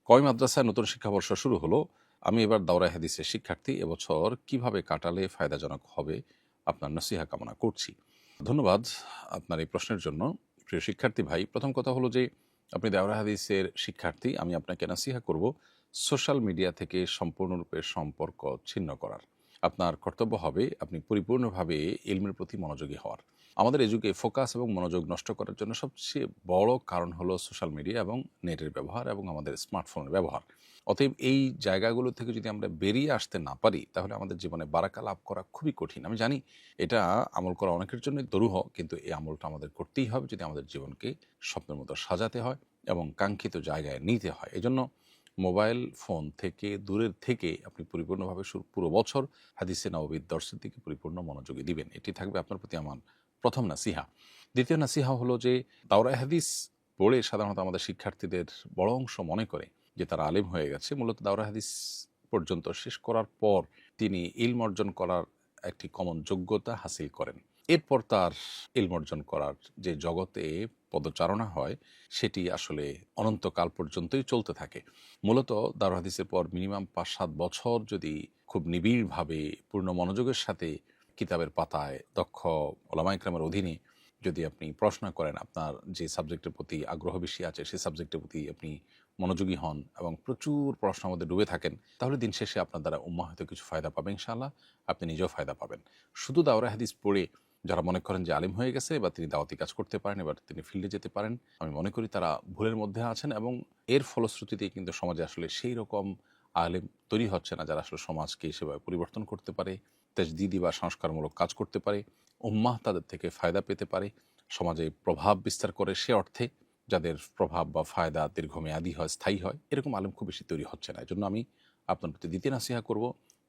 কওমি মাদ্রাসায় নতুন শিক্ষাবর্ষ শুরু হলো। আমি এবার দাওরায়ে হাদিসের শিক্ষার্থী। এবছর কিভাবে কাটালে ফায়দাজনক হবে? আপনার নসিহা কামনা করছি। ধন্যবাদ আপনার এই প্রশ্নের জন্য। প্রিয় শিক্ষার্থী ভাই, প্রথম কথা হলো যে আপনি দাওরায়ে হাদিসের শিক্ষার্থী। আমি আপনাকে নসিহা করব সোশ্যাল মিডিয়া থেকে সম্পূর্ণরূপে সম্পর্ক ছিন্ন করার। আপনার কর্তব্য হবে আপনি পরিপূর্ণভাবে ইলমের প্রতি মনোযোগী হওয়ার। আমাদের এই যুগে ফোকাস এবং মনোযোগ নষ্ট করার জন্য সবচেয়ে বড় কারণ হলো সোশ্যাল মিডিয়া এবং নেটের ব্যবহার এবং আমাদের স্মার্টফোনের ব্যবহার। অতএব এই জায়গাগুলো থেকে যদি আমরা বেরিয়ে আসতে না পারি, তাহলে আমাদের জীবনে বারাকা লাভ করা খুবই কঠিন। আমি জানি এটা আমল করা অনেকের জন্যই দুরূহ, কিন্তু এই আমলটা আমাদের করতেই হবে যদি আমাদের জীবনকে স্বপ্নের মতো সাজাতে হয় এবং কাঙ্ক্ষিত জায়গায় নিতে হয়। এজন্য মোবাইল ফোন থেকে দূরের থেকে আপনি পরিপূর্ণভাবে পুরো বছর হাদিসে নববীর দর্শের দিকে পরিপূর্ণ মনোযোগী দিবেন। এটি থাকবে আপনার প্রতি আমার প্রথম নাসিহা। দ্বিতীয় নাসিহা হলো যে দাওরায়ে হাদিস পড়ে সাধারণত আমাদের শিক্ষার্থীদের বড় অংশ মনে করে যে তারা আলেম হয়ে গেছে। মূলত দাওরায়ে হাদিস পর্যন্ত শেষ করার পর তিনি ইলম অর্জন করার একটি কমন যোগ্যতা হাসিল করেন। এরপর তার ইলম অর্জন করার যে জগতে পদচারণা হয়, সেটি আসলে অনন্তকাল পর্যন্তই চলতে থাকে। মূলত দাওরায়ে হাদিসের পর মিনিমাম ৫-৭ বছর যদি খুব নিবিড়ভাবে পূর্ণ মনোযোগের সাথে কিতাবের পাতায় দক্ষ ওলামা ইকরামের অধীনে যদি আপনি পড়াশোনা করেন, আপনার যে সাবজেক্টের প্রতি আগ্রহ বেশি আছে সেই সাবজেক্টের প্রতি আপনি মনোযোগী হন এবং প্রচুর পড়াশোনার মধ্যে ডুবে থাকেন, তাহলে দিন শেষে আপনার দ্বারা উম্মাহ হয়তো কিছু ফায়দা পাবে ইনশাআল্লাহ, আপনি নিজেও ফায়দা পাবেন। শুধু দাওরায়ে হাদিস পড়ে যারা মনে করেন যে আলিম হয়ে গেছে বা তিনি দাওয়াতি কাজ করতে পারেন, এবার তিনি ফিল্ডে যেতে পারেন, আমি মনে করি তারা ভুলের মধ্যে আছেন এবং এর ফলশ্রুতিতে কিন্তু সমাজে আসলে সেই রকম আলেম তৈরি হচ্ছে না যারা আসলে সমাজকে সেভাবে পরিবর্তন করতে পারে, তাজদীদি বা সংস্কারমূলক কাজ করতে পারে, উম্মাহ তাদের থেকে ফায়দা পেতে পারে, সমাজে প্রভাব বিস্তার করে সে অর্থে যাদের প্রভাব বা ফায়দা দীর্ঘমেয়াদী হয়, স্থায়ী হয়, এরকম আলেম খুব বেশি তৈরি হচ্ছে না। এজন্য আমি আপনার প্রতি দ্বিতীয় নাসিহা করব,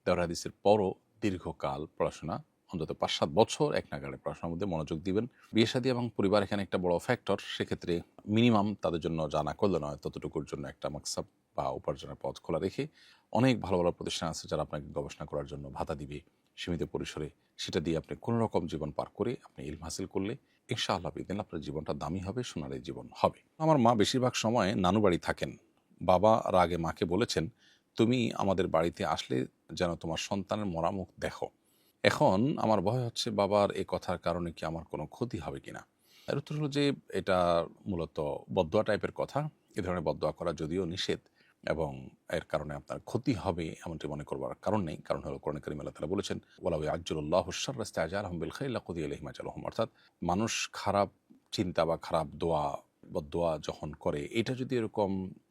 দাওরায়ে হাদিসের পরও দীর্ঘকাল পড়াশোনা, অন্তত ৫-৭ বছর এক নাগাড়ে পড়াশোনার মধ্যে মনোযোগ দিবেন। বিয়ে শাদী এবং পরিবার এখানে একটা বড় ফ্যাক্টর। সেক্ষেত্রে মিনিমাম তাদের জন্য যা না করলে নয় ততটুকুর জন্য একটা মাকসাব বা উপার্জনের পথ খোলা রেখে, অনেক ভালো ভালো প্রতিষ্ঠান আছে যারা আপনাকে গবেষণা করার জন্য ভাতা দিবে সীমিত পরিসরে। সেটা দিয়ে আপনি কোনো রকম জীবন পার করে আপনি ইলম হাসিল করলে ইনশাআল্লাহ বিদিন আপনার জীবনটা দামি হবে, সোনালী জীবন হবে। আমার মা বেশিরভাগ সময় নানু বাড়ি থাকেন। বাবা রাগে মাকে বলেছেন, তুমি আমাদের বাড়িতে আসলে যেন তোমার সন্তানের মরা মুখ দেখো। এখন আমার ভয় হচ্ছে বাবার এ কথার কারণে কি আমার কোনো ক্ষতি হবে কিনা। এর উত্তর হলো যে এটা মূলত বদদোয়া টাইপের কথা। এ ধরনের বদদোয়া করা যদিও নিষেধ এবং এর কারণে আপনার ক্ষতি হবে এমনটি মনে করবার কারণ নেই। কারণ হলো কোরআনে কারিমে আল্লাহ তাআলা বলেছেন, ওয়ালাউ ইয়াজ্জালুল্লাহু আশ-শাররা ইসতা'জালহুম বিল খাইরি লাকুদিয়া ইলাইহিম আজালুহুম। অর্থাৎ মানুষ খারাপ চিন্তা বা খারাপ দোয়া, বদদোয়া যখন করে, এটা যদি এরকম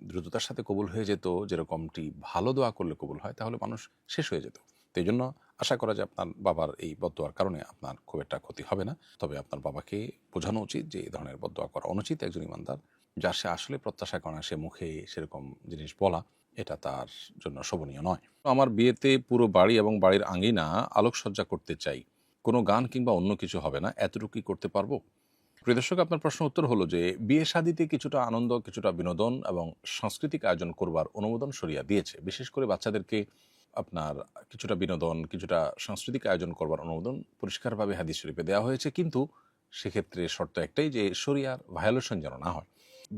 দ্রুততার সাথে কবুল হয়ে যেত যেরকমটি ভালো দোয়া করলে কবুল হয়, তাহলে মানুষ শেষ হয়ে যেত। তো এইজন্য আশা করা যায় আপনার বাবার এই বদদোয়ার কারণে আপনার খুব একটা ক্ষতি হবে না। তবে আপনার বাবাকে বোঝানো উচিত যে এই ধরনের বদদোয়া করা অনুচিত। একজন ঈমানদার যার সে আসলে প্রত্যাশা করে না, সে মুখে সেরকম জিনিস বলা, এটা তার জন্য শোভনীয় নয়। আমার বিয়েতে পুরো বাড়ি এবং বাড়ির আঙিনা আলোকসজ্জা করতে চাই। কোনো গান কিংবা অন্য কিছু হবে না, এতটুকুই করতে পারবো? প্রিয় দর্শক, আপনার প্রশ্ন উত্তর হলো যে বিয়ে শাদিতে কিছুটা আনন্দ, কিছুটা বিনোদন এবং সাংস্কৃতিক আয়োজন করবার অনুমোদন শরিয়া দিয়েছে। বিশেষ করে বাচ্চাদেরকে আপনার কিছুটা বিনোদন, কিছুটা সাংস্কৃতিক আয়োজন করবার অনুমোদন পরিষ্কারভাবে হাদিস শরীফে দেওয়া হয়েছে, কিন্তু সেক্ষেত্রে শর্ত একটাই যে শরিয়ার ভায়োলেশন যেন না হয়।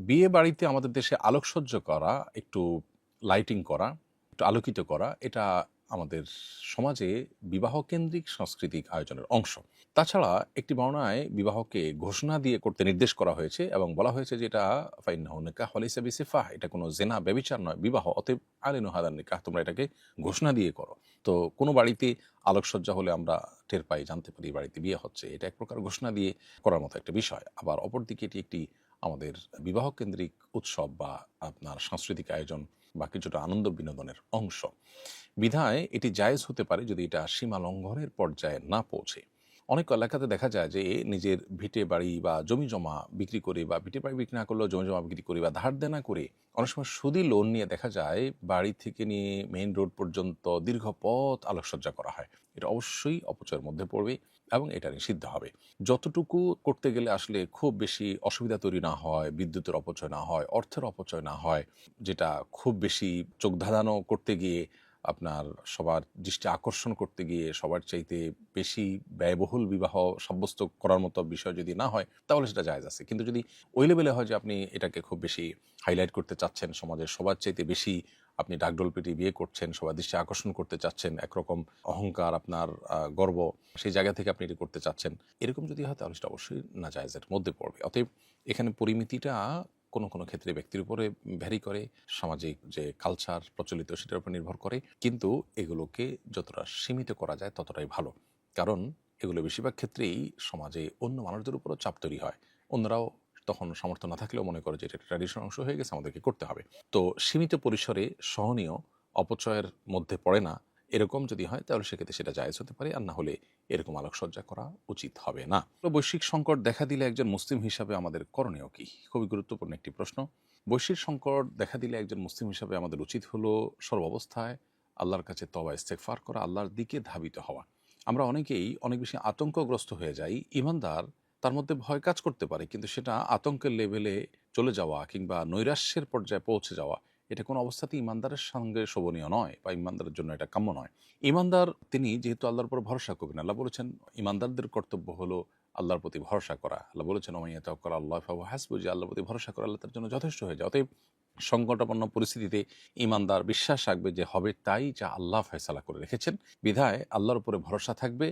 বিয়ে বাড়িতে আমাদের দেশে আলোকসজ্জা করা, একটু লাইটিং করা, একটু আলোকিত করা, এটা আমাদের সমাজে বিবাহ কেন্দ্রিক সাংস্কৃতিক আয়োজনের অংশ। তাছাড়া একটি বর্ণনায় বিবাহকে ঘোষণা দিয়ে করতে নির্দেশ করা হয়েছে এবং বলা হয়েছে যে এটা ফাইন্নাহু নিকাহু লাইসা বিসিফাহ, এটা কোনো জেনা ব্যভিচার নয়, বিবাহ, অতএব আলিনু হাদান নিকাহ, তোমরা এটাকে ঘোষণা দিয়ে করো। তো কোনো বাড়িতে আলোকসজ্জা হলে আমরা টের পাই, জানতে পারি বাড়িতে বিয়ে হচ্ছে, এটা এক প্রকার ঘোষণা দিয়ে করার মতো একটা বিষয়। আবার অপরদিকে এটি একটি আমাদের বিবাহ কেন্দ্রিক উৎসব বা আপনার সাংস্কৃতিক আয়োজন বা কিছুটা আনন্দ বিনোদনের অংশ। বিধায় এটি জায়েজ হতে পারে যদি এটা সীমা লঙ্ঘনের পর্যায়ে না পৌঁছে। অনেক এলাকাতে দেখা যায় যে নিজের ভিটে বাড়ি বা জমি জমা বিক্রি করে, বা ভিটে বাড়ি বিক্রি না করলেও জমি জমা বিক্রি করে বা ধার দেনা করে অনেক সময় সুদি লোন নিয়ে দেখা যায় বাড়ি থেকে নিয়ে মেইন রোড পর্যন্ত দীর্ঘ পথ আলোকসজ্জা করা হয়। এটা অবশ্যই অপচয়ের মধ্যে পড়বে এবং এটা নিষিদ্ধ হবে। যতটুকু করতে গেলে আসলে খুব বেশি অসুবিধা তৈরি না হয়, বিদ্যুতের অপচয় না হয়, অর্থের অপচয় না হয়, যেটা খুব বেশি চোখ ধাঁধানো করতে গিয়ে আপনার সবার দৃষ্টি আকর্ষণ করতে গিয়ে সবার চাইতে বেশি ব্যয়বহুল বিবাহ সাব্যস্ত করার মতো বিষয় যদি না হয়, তাহলে সেটা জায়েজ আছে। কিন্তু যদি ওই লেভেলে হয় যে আপনি এটাকে খুব বেশি হাইলাইট করতে চাচ্ছেন, সমাজের সবার চাইতে বেশি আপনি ডাকডোল পিটিয়ে বিয়ে করছেন, সবার দৃষ্টি আকর্ষণ করতে চাচ্ছেন, একরকম অহংকার, আপনার গর্ব, সেই জায়গা থেকে আপনি এটি করতে চাচ্ছেন, এরকম যদি হয় তাহলে সেটা অবশ্যই নাজায়েজের মধ্যে পড়বে। অতএব এখানে পরিমিতিটা কোনো কোনো ক্ষেত্রে ব্যক্তির উপরে ভ্যারি করে, সামাজিক যে কালচার প্রচলিত সেটার উপর নির্ভর করে, কিন্তু এগুলোকে যতটা সীমিত করা যায় ততটাই ভালো। কারণ এগুলো বেশিরভাগ ক্ষেত্রেই সমাজে অন্য মানুষদের উপরও চাপ তৈরি হয়, অন্যরাও তখন সামর্থ্য না থাকলেও মনে করে যে এটা ট্র্যাডিশনাল অংশ হয়ে গেছে, আমাদেরকে করতে হবে। তো সীমিত পরিসরে সহনীয়, অপচয়ের মধ্যে পড়ে না, এরকম যদি হয় তাহলে সেক্ষেত্রে সেটা জায়েজ হতে পারে, আর না হলে এরকম আলোকসজ্জা করা উচিত হবে না। বৈশ্বিক সংকট দেখা দিলে একজন মুসলিম হিসাবে আমাদের করণীয় কি? খুবই গুরুত্বপূর্ণ একটি প্রশ্ন। বৈশ্বিক সংকট দেখা দিলে একজন মুসলিম হিসাবে আমাদের উচিত হলো সর্বাবস্থায় আল্লাহর কাছে তওবা ইস্তেগফার করা, আল্লাহর দিকে ধাবিত হওয়া। আমরা অনেকেই অনেক বেশি আতঙ্কগ্রস্ত হয়ে যাই। ঈমানদার, তার মধ্যে ভয় কাজ করতে পারে, কিন্তু সেটা আতঙ্কের লেভেলে চলে যাওয়া কিংবা নৈরাশ্যের পর্যায়ে পৌঁছে যাওয়া, এটা কোনো অবস্থাতেই ঈমানদারের সঙ্গে শোভনীয় নয়, বা ঈমানদারের জন্য এটা কাম্য নয়। ঈমানদার তিনি যেহেতু আল্লাহর উপর ভরসা করবেন, আল্লাহ বলেছেন ঈমানদারদের কর্তব্য হলো আল্লাহর প্রতি ভরসা করা। আল্লাহ বলেছেন ওমান ইয়াতাওয়াক্কাল আল্লাহ ফাহুয়া হাসবুহ, যে আল্লাহর প্রতি ভরসা করা আল্লাহ তার জন্য যথেষ্ট হয়ে যায়। অতএব সংকটাপন্ন পরিস্থিতিতে ঈমানদার বিশ্বাস রাখবে যে হবে তাই যা আল্লাহ ফয়সালা করে রেখেছেন, বিধায় আল্লাহর উপরে ভরসা থাকবে,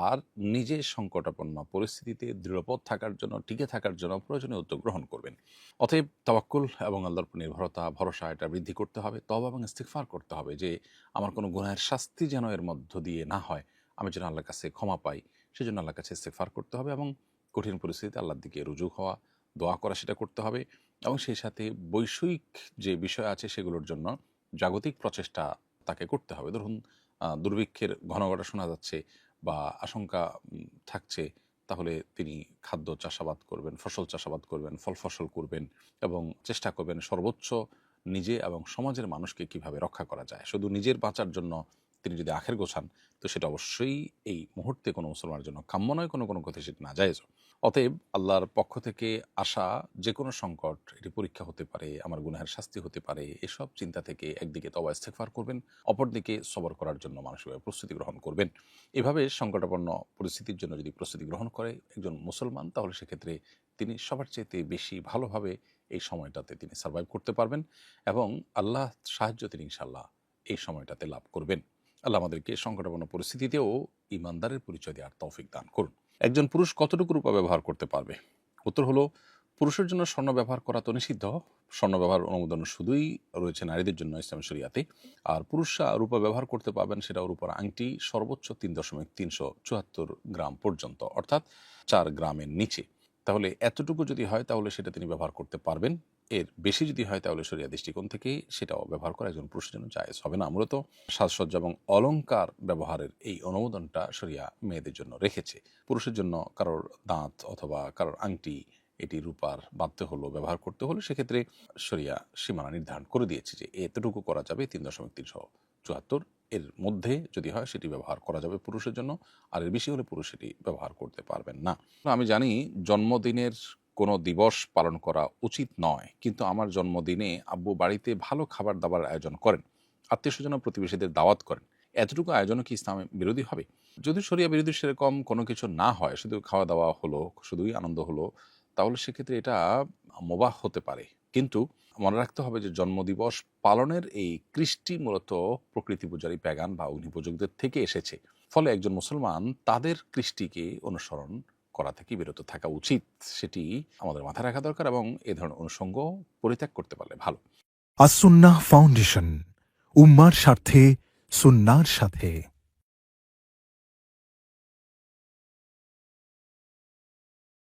আর নিজে সংকটাপন্ন পরিস্থিতিতে দৃঢ়পদ থাকার জন্য, টিকে থাকার জন্য প্রয়োজনীয় উদ্যোগ গ্রহণ করবেন। অতএব তাওয়াক্কুল এবং আল্লাহর উপর নির্ভরতা, ভরসা, এটা বৃদ্ধি করতে হবে। তওবা এবং ইস্তিগফার করতে হবে যে আমার কোনো গুনাহের শাস্তি যেন এর মধ্য দিয়ে না হয়, আমি যেন আল্লাহর কাছে ক্ষমা পাই, সেজন্য আল্লাহর কাছে ইস্তিগফার করতে হবে, এবং কঠিন পরিস্থিতিতে আল্লাহর দিকে রুজু হওয়া, দোয়া করা, সেটা করতে হবে। এবং সেই সাথে বৈষয়িক যে বিষয় আছে সেগুলোর জন্য জাগতিক প্রচেষ্টা তাকে করতে হবে। ধরুন দুর্ভিক্ষের ঘন ঘটা শোনা যাচ্ছে বা আশঙ্কা থাকছে, তাহলে তিনি খাদ্য চাষাবাদ করবেন, ফসল চাষাবাদ করবেন, ফল ফসল করবেন, এবং চেষ্টা করবেন সর্বোচ্চ নিজে এবং সমাজের মানুষকে কিভাবে রক্ষা করা যায়। শুধু নিজের বাঁচার জন্য তিনি যদি আখের গোছান, তো সেটা অবশ্যই এই মুহূর্তে কোনো মুসলমানের জন্য কাম্য নয়, কোনো কোনো কথা সেটা নাজায়েজ। অতএব আল্লাহর পক্ষ থেকে আসা যে কোনো সংকট, এটি পরীক্ষা হতে পারে, আমার গুনাহের শাস্তি হতে পারে, এসব চিন্তা থেকে একদিকে তওবা ইস্তেগফার করবেন, অপরদিকে সবর করার জন্য মানসিকভাবে প্রস্তুতি গ্রহণ করবেন। এভাবে সংকটাপন্ন পরিস্থিতির জন্য যদি প্রস্তুতি গ্রহণ করে একজন মুসলমান, তাহলে সেক্ষেত্রে তিনি সবার চাইতে বেশি ভালোভাবে এই সময়টাতে তিনি সার্ভাইভ করতে পারবেন, এবং আল্লাহ সাহায্য তিনি ইনশাআল্লাহ এই সময়টাতে লাভ করবেন। আল্লাহ আমাদেরকে সংকটাপন্ন পরিস্থিতিতেও ঈমানদারের পরিচয় দেওয়ার তৌফিক দান করুন। একজন পুরুষ কতটুকু রূপা ব্যবহার করতে পারবে? উত্তর হলো, পুরুষের জন্য স্বর্ণ ব্যবহার করা তো নিষিদ্ধ। স্বর্ণ ব্যবহার অনুমোদন শুধুই রয়েছে নারীদের জন্য ইসলাম শরিয়াতে। আর পুরুষরা রূপা ব্যবহার করতে পারবেন সেটা রূপার আংটি সর্বোচ্চ 3.374 গ্রাম পর্যন্ত, অর্থাৎ 4 গ্রামের নিচে। তাহলে এতটুকু যদি হয় তাহলে সেটা তিনি ব্যবহার করতে পারবেন। এর বেশি যদি হয় তাহলে শরিয়া দৃষ্টিকোণ থেকে সেটাও ব্যবহার করা একজন পুরুষের জন্য জায়েজ হবে না। মূলত সাজসজ্জা এবং অলংকার ব্যবহারের এই অনুমোদনটা শরিয়া মেয়েদের জন্য রেখেছে। পুরুষের জন্য কারোর দাঁত অথবা কারোর আংটি, এটি রূপার বাঁধতে হলো, ব্যবহার করতে হলো, সেক্ষেত্রে শরিয়া সীমানা নির্ধারণ করে দিয়েছে যে এতটুকু করা যাবে, 3.374, এর মধ্যে যদি হয় সেটি ব্যবহার করা যাবে পুরুষের জন্য, আর এর বেশি হলে পুরুষ সেটি ব্যবহার করতে পারবেন না। আমি জানি জন্মদিনের কোনো দিবস পালন করা উচিত নয়, কিন্তু আমার জন্মদিনে আব্বু বাড়িতে ভালো খাবার দাবার আয়োজন করেন, আত্মীয় স্বজন ও প্রতিবেশীদের দাওয়াত করেন, এতটুকু আয়োজনও কি ইসলামে বিরোধী হবে? যদি শরিয়া বিরোধী সেরকম কোনো কিছু না হয়, শুধু খাওয়া দাওয়া হলো, শুধুই আনন্দ হলো, তাহলে সেক্ষেত্রে এটা মুবাহ হতে পারে। কিন্তু মনে রাখতে হবে যে জন্মদিবস পালনের এই কৃষ্টি মূলত প্রকৃতি পূজারী প্যাগান বা অগ্নিপূজকদের থেকে এসেছে। ফলে একজন মুসলমান তাদের কৃষ্টিকে অনুসরণ করা থেকে বিরত থাকা উচিত, সেটি আমাদের মাথায় রাখা দরকার, এবং এ ধরনের অনুষঙ্গ পরিত্যাগ করতে পারলে ভালো। আসুন্নাহ ফাউন্ডেশন, উম্মার স্বার্থে সুন্নাহর সাথে।